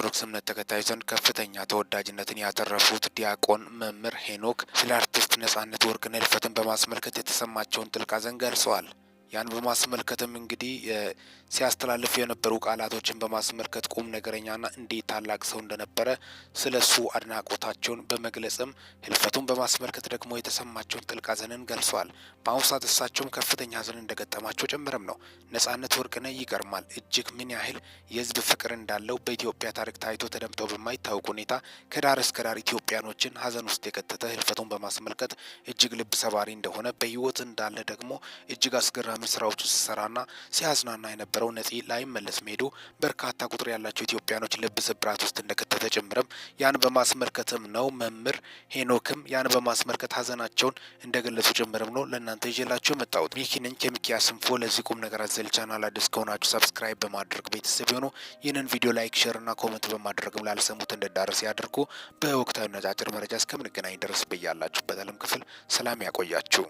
በኦርቶዶክስ እምነት ተከታዮች ዘንድ ከፍተኛ ተወዳጅነትን ያተረፉት ዲያቆን መምህር ሄኖክ ስለ አርቲስት ነጻነት ወርቅነህ ሕልፈትን በማስመልከት የተሰማቸውን ጥልቅ ሐዘን ገልጸዋል። ያን በማስመልከትም እንግዲህ ሲያስተላልፉ የነበሩ ቃላቶችን በማስመልከት ቁም ነገረኛና እንዴት ታላቅ ሰው እንደነበረ ስለሱ አድናቆታቸውን በመግለጽም ሕልፈቱን በማስመልከት ደግሞ የተሰማቸውን ጥልቅ ሐዘንን ገልጸዋል። በአሁኑ ሰዓት እሳቸውም ከፍተኛ ሐዘን እንደገጠማቸው ጭምርም ነው። ነጻነት ወርቅነህ ይገርማል። እጅግ ምን ያህል የህዝብ ፍቅር እንዳለው በኢትዮጵያ ታሪክ ታይቶ ተደምጦ በማይታወቅ ሁኔታ ከዳር እስከ ዳር ኢትዮጵያኖችን ሐዘን ውስጥ የከተተ ሕልፈቱን በማስመልከት እጅግ ልብ ሰባሪ እንደሆነ በህይወት እንዳለ ደግሞ እጅግ አስገራሚ ስራዎቹ ሲሰራና ሲያዝናና የነበረው ነፂ ላይመለስ መሄዱ በርካታ ቁጥር ያላቸው ኢትዮጵያኖች ልብ ስብራት ውስጥ እንደከተተ ጭምርም ያን በማስመልከትም ነው መምህር ሄኖክም ያን በማስመልከት ሐዘናቸውን እንደገለጹ ጭምርም ነው ለእናንተ ይዤላችሁ የመጣሁት። ሚኪ ነኝ ከሚኪያስ ኢንፎ። ለዚህ ቁም ነገር አዘል ቻናል አዲስ ከሆናችሁ ሰብስክራይብ በማድረግ ቤተሰብ የሆኑ ይህንን ቪዲዮ ላይክ፣ ሼር እና ኮሜንት በማድረግም ላልሰሙት እንዲዳረስ ያድርጉ። በወቅታዊ ነጫጭር መረጃ እስከምንገናኝ ድረስ በያላችሁበት ዓለም ክፍል ሰላም ያቆያችሁ።